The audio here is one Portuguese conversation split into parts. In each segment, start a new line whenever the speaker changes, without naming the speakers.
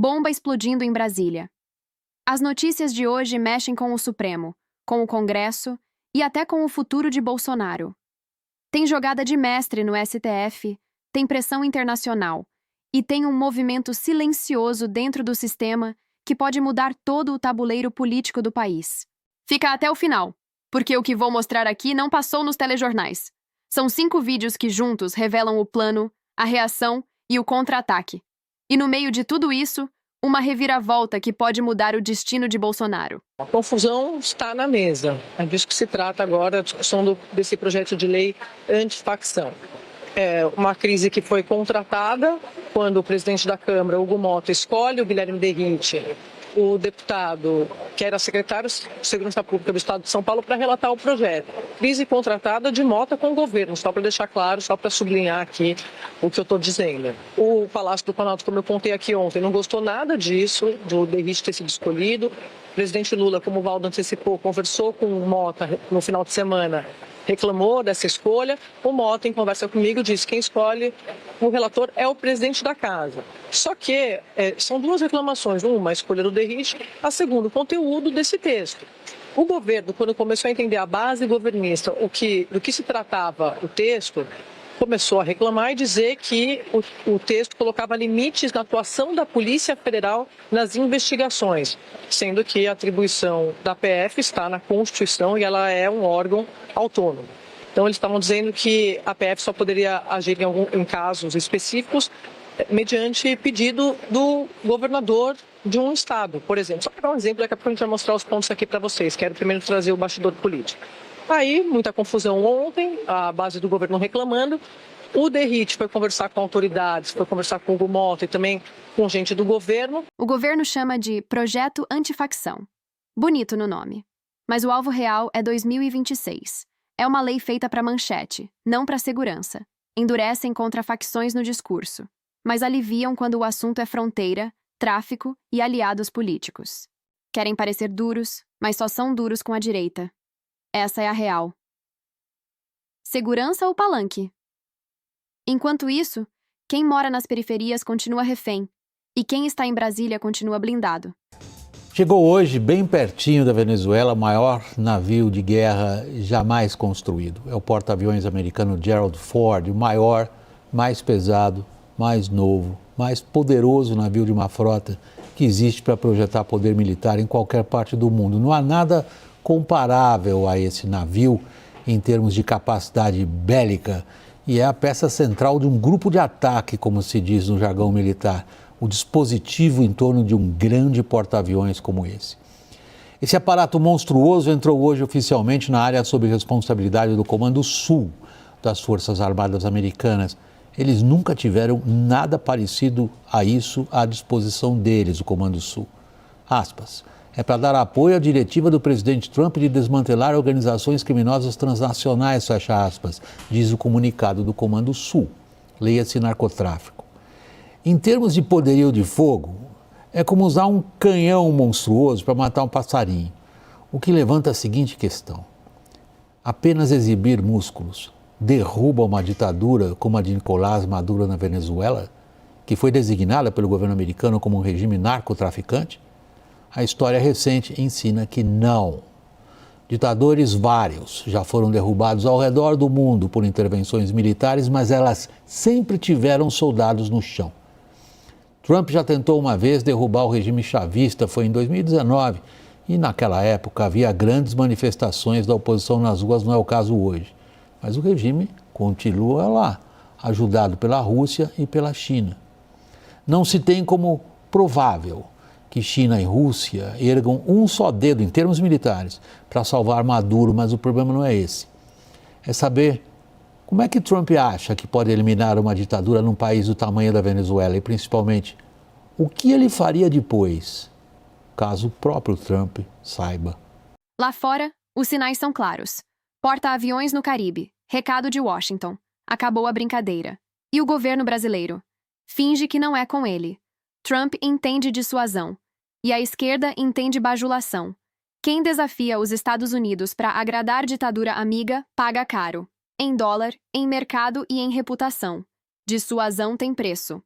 Bomba explodindo em Brasília. As notícias de hoje mexem com o Supremo, com o Congresso e até com o futuro de Bolsonaro. Tem jogada de mestre no STF, tem pressão internacional e tem um movimento silencioso dentro do sistema que pode mudar todo o tabuleiro político do país. Fica até o final, porque o que vou mostrar aqui não passou nos telejornais. São 5 vídeos que juntos revelam o plano, a reação e o contra-ataque. E no meio de tudo isso, uma reviravolta que pode mudar o destino de Bolsonaro.
A confusão está na mesa. É disso que se trata agora a discussão desse projeto de lei antifacção. É uma crise que foi contratada quando o presidente da Câmara, Hugo Mota, escolhe o Guilherme Derrite, o deputado que era secretário de Segurança Pública do Estado de São Paulo, para relatar o projeto. Crise contratada de Mota com o governo, só para deixar claro, só para sublinhar aqui o que eu estou dizendo. O Palácio do Planalto, como eu contei aqui ontem, não gostou nada disso, do Derrite ter sido escolhido. O presidente Lula, como o Valdo antecipou, conversou com o Mota no final de semana, reclamou dessa escolha. O Mota, em conversa comigo, disse que quem escolhe o relator é o presidente da casa. Só que são 2 reclamações. Uma, a escolha do Derrite, a segunda, o conteúdo desse texto. O governo, quando começou a entender a base governista, do que se tratava o texto, começou a reclamar e dizer que o texto colocava limites na atuação da Polícia Federal nas investigações, sendo que a atribuição da PF está na Constituição e ela é um órgão autônomo. Então, eles estavam dizendo que a PF só poderia agir em casos específicos mediante pedido do governador de um estado, por exemplo. Só para dar um exemplo, daqui a pouco a gente vai mostrar os pontos aqui para vocês. Quero primeiro trazer o bastidor político. Aí, muita confusão ontem, a base do governo reclamando. O Derrite foi conversar com autoridades, foi conversar com o Hugo Mota e também com gente do governo.
O governo chama de Projeto Antifacção. Bonito no nome. Mas o alvo real é 2026. É uma lei feita para manchete, não para segurança. Endurecem contra facções no discurso, mas aliviam quando o assunto é fronteira, tráfico e aliados políticos. Querem parecer duros, mas só são duros com a direita. Essa é a real. Segurança ou palanque? Enquanto isso, quem mora nas periferias continua refém, e quem está em Brasília continua blindado.
Chegou hoje, bem pertinho da Venezuela, o maior navio de guerra jamais construído. É o porta-aviões americano Gerald Ford, o maior, mais pesado, mais novo, mais poderoso navio de uma frota que existe para projetar poder militar em qualquer parte do mundo. Não há nada comparável a esse navio em termos de capacidade bélica e é a peça central de um grupo de ataque, como se diz no jargão militar, o dispositivo em torno de um grande porta-aviões como esse. Esse aparato monstruoso entrou hoje oficialmente na área sob responsabilidade do Comando Sul das Forças Armadas Americanas. Eles nunca tiveram nada parecido a isso à disposição deles, o Comando Sul. Aspas. É para dar apoio à diretiva do presidente Trump de desmantelar organizações criminosas transnacionais, fecha aspas, diz o comunicado do Comando Sul. Leia-se narcotráfico. Em termos de poderio de fogo, é como usar um canhão monstruoso para matar um passarinho. O que levanta a seguinte questão. Apenas exibir músculos derruba uma ditadura como a de Nicolás Maduro na Venezuela, que foi designada pelo governo americano como um regime narcotraficante? A história recente ensina que não. Ditadores vários já foram derrubados ao redor do mundo por intervenções militares, mas elas sempre tiveram soldados no chão. Trump já tentou uma vez derrubar o regime chavista, foi em 2019, e naquela época havia grandes manifestações da oposição nas ruas, não é o caso hoje. Mas o regime continua lá, ajudado pela Rússia e pela China. Não se tem como provável que China e Rússia ergam um só dedo em termos militares para salvar Maduro, mas o problema não é esse. É saber como é que Trump acha que pode eliminar uma ditadura num país do tamanho da Venezuela e, principalmente, o que ele faria depois, caso o próprio Trump saiba.
Lá fora, os sinais são claros. Porta-aviões no Caribe. Recado de Washington. Acabou a brincadeira. E o governo brasileiro? Finge que não é com ele. Trump entende dissuasão. E a esquerda entende bajulação. Quem desafia os Estados Unidos para agradar ditadura amiga, paga caro. Em dólar, em mercado e em reputação. Dissuasão tem preço.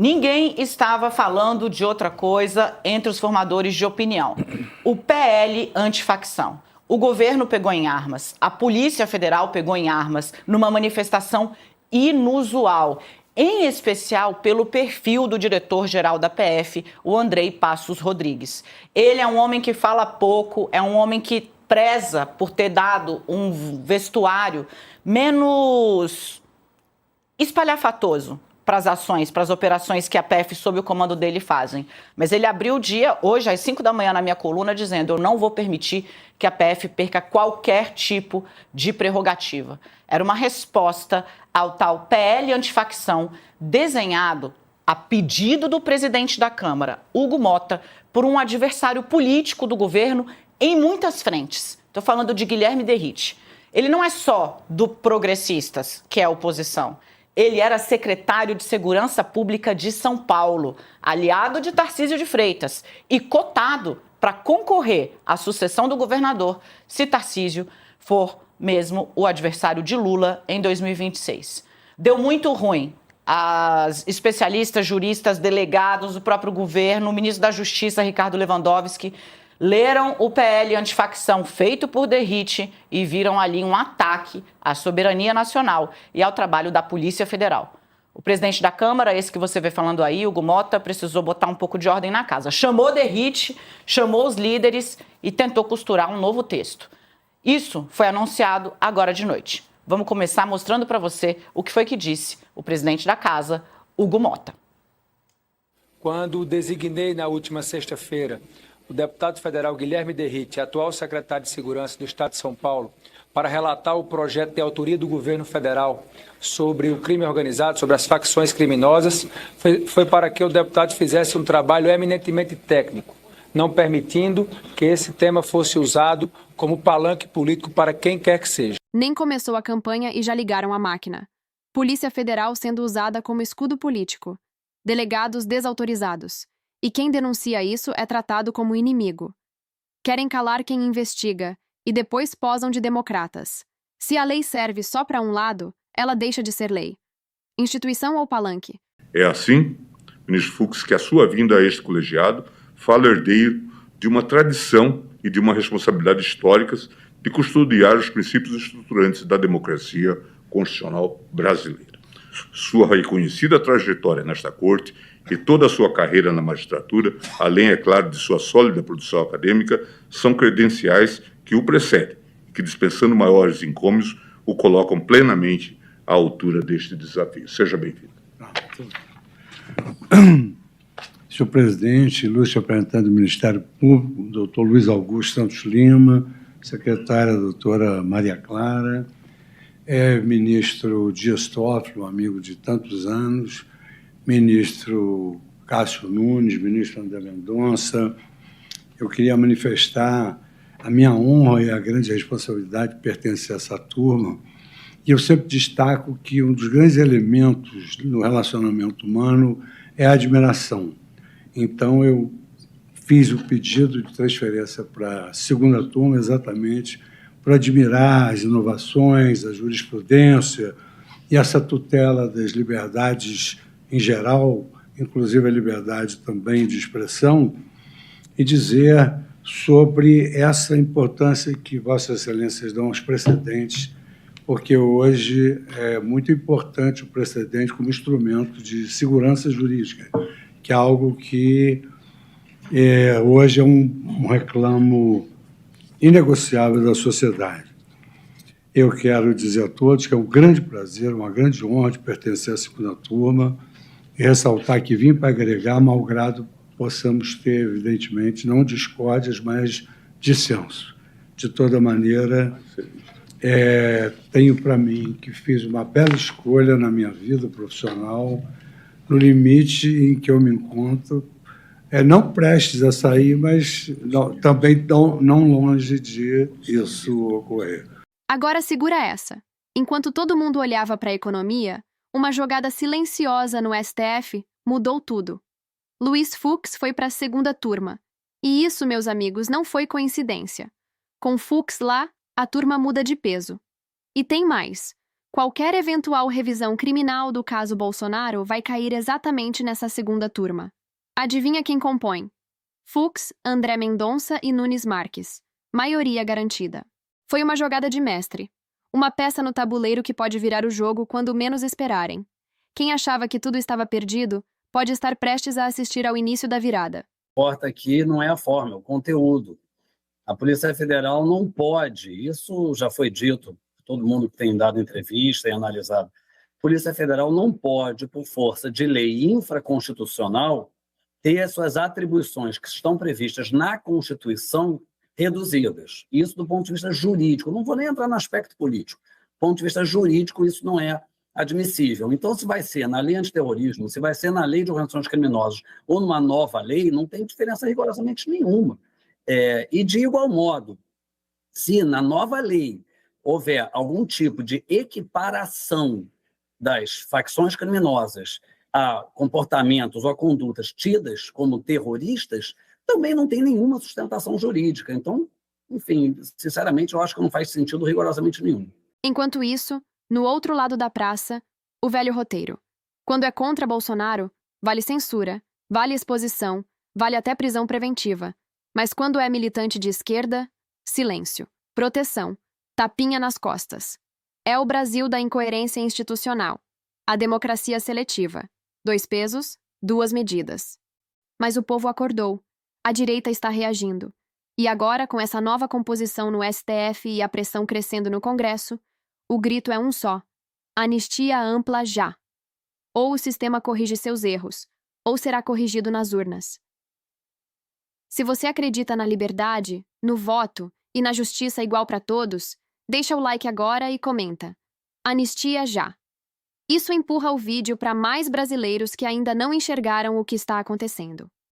Ninguém estava falando de outra coisa entre os formadores de opinião. O PL antifacção. O governo pegou em armas, a Polícia Federal pegou em armas numa manifestação inusual, em especial pelo perfil do diretor-geral da PF, o Andrei Passos Rodrigues. Ele é um homem que fala pouco, é um homem que preza por ter dado um vestuário menos espalhafatoso para as ações, para as operações que a PF, sob o comando dele, fazem. Mas ele abriu o dia, hoje, às 5 da manhã, na minha coluna, dizendo: eu não vou permitir que a PF perca qualquer tipo de prerrogativa. Era uma resposta ao tal PL antifacção, desenhado a pedido do presidente da Câmara, Hugo Mota, por um adversário político do governo em muitas frentes. Estou falando de Guilherme Derrite. Ele não é só do Progressistas, que é a oposição. Ele era secretário de Segurança Pública de São Paulo, aliado de Tarcísio de Freitas e cotado para concorrer à sucessão do governador se Tarcísio for mesmo o adversário de Lula em 2026. Deu muito ruim. As especialistas, juristas, delegados, o próprio governo, o ministro da Justiça, Ricardo Lewandowski, leram o PL antifacção feito por Derrite e viram ali um ataque à soberania nacional e ao trabalho da Polícia Federal. O presidente da Câmara, esse que você vê falando aí, Hugo Mota, precisou botar um pouco de ordem na casa. Chamou Derrite, chamou os líderes e tentou costurar um novo texto. Isso foi anunciado agora de noite. Vamos começar mostrando para você o que foi que disse o presidente da casa, Hugo Mota.
Quando designei na última sexta-feira o deputado federal Guilherme Derrite, atual secretário de Segurança do Estado de São Paulo, para relatar o projeto de autoria do governo federal sobre o crime organizado, sobre as facções criminosas, foi para que o deputado fizesse um trabalho eminentemente técnico, não permitindo que esse tema fosse usado como palanque político para quem quer que seja.
Nem começou a campanha e já ligaram a máquina. Polícia Federal sendo usada como escudo político. Delegados desautorizados. E quem denuncia isso é tratado como inimigo. Querem calar quem investiga e depois posam de democratas. Se a lei serve só para um lado, ela deixa de ser lei. Instituição ou palanque?
É assim, ministro Fux, que a sua vinda a este colegiado fala herdeiro de uma tradição e de uma responsabilidade históricas de custodiar os princípios estruturantes da democracia constitucional brasileira. Sua reconhecida trajetória nesta corte e toda a sua carreira na magistratura, além, é claro, de sua sólida produção acadêmica, são credenciais que o precedem, que, dispensando maiores encômios, o colocam plenamente à altura deste desafio. Seja bem-vindo.
Senhor presidente, ilustre representante do Ministério Público, doutor Luiz Augusto Santos Lima, secretária doutora Maria Clara, ministro Dias Toffoli, um amigo de tantos anos, ministro Cássio Nunes, ministro André Mendonça. Eu queria manifestar a minha honra e a grande responsabilidade de pertencer a essa turma. E eu sempre destaco que um dos grandes elementos no relacionamento humano é a admiração. Então, eu fiz o pedido de transferência para a segunda turma exatamente para admirar as inovações, a jurisprudência e essa tutela das liberdades em geral, inclusive a liberdade também de expressão, e dizer sobre essa importância que Vossas Excelências dão aos precedentes, porque hoje é muito importante o precedente como instrumento de segurança jurídica, que é algo que hoje é um reclamo inegociável da sociedade. Eu quero dizer a todos que é um grande prazer, uma grande honra de pertencer à segunda turma e ressaltar que vim para agregar, malgrado possamos ter, evidentemente, não discórdias, mas dissenso. De toda maneira, tenho para mim que fiz uma bela escolha na minha vida profissional, no limite em que eu me encontro, não prestes a sair, mas também não longe de isso ocorrer.
Agora segura essa. Enquanto todo mundo olhava para a economia, uma jogada silenciosa no STF mudou tudo. Luiz Fux foi para a segunda turma. E isso, meus amigos, não foi coincidência. Com Fux lá, a turma muda de peso. E tem mais. Qualquer eventual revisão criminal do caso Bolsonaro vai cair exatamente nessa segunda turma. Adivinha quem compõe? Fux, André Mendonça e Nunes Marques. Maioria garantida. Foi uma jogada de mestre. Uma peça no tabuleiro que pode virar o jogo quando menos esperarem. Quem achava que tudo estava perdido pode estar prestes a assistir ao início da virada.
Importa aqui não é a forma, é o conteúdo. A Polícia Federal não pode, isso já foi dito, todo mundo que tem dado entrevista e analisado. A Polícia Federal não pode, por força de lei infraconstitucional, ter as suas atribuições que estão previstas na Constituição reduzidas. Isso do ponto de vista jurídico. Eu não vou nem entrar no aspecto político. Do ponto de vista jurídico, isso não é admissível. Então, se vai ser na lei antiterrorismo, se vai ser na lei de organizações criminosas ou numa nova lei, não tem diferença rigorosamente nenhuma. E, de igual modo, se na nova lei houver algum tipo de equiparação das facções criminosas a comportamentos ou a condutas tidas como terroristas, também não tem nenhuma sustentação jurídica. Então, enfim, sinceramente, eu acho que não faz sentido rigorosamente nenhum.
Enquanto isso, no outro lado da praça, o velho roteiro. Quando é contra Bolsonaro, vale censura, vale exposição, vale até prisão preventiva. Mas quando é militante de esquerda, silêncio, proteção, tapinha nas costas. É o Brasil da incoerência institucional. A democracia seletiva. 2 pesos, 2 medidas. Mas o povo acordou. A direita está reagindo. E agora, com essa nova composição no STF e a pressão crescendo no Congresso, o grito é um só: anistia ampla já. Ou o sistema corrige seus erros, ou será corrigido nas urnas. Se você acredita na liberdade, no voto e na justiça igual para todos, deixa o like agora e comenta: anistia já. Isso empurra o vídeo para mais brasileiros que ainda não enxergaram o que está acontecendo.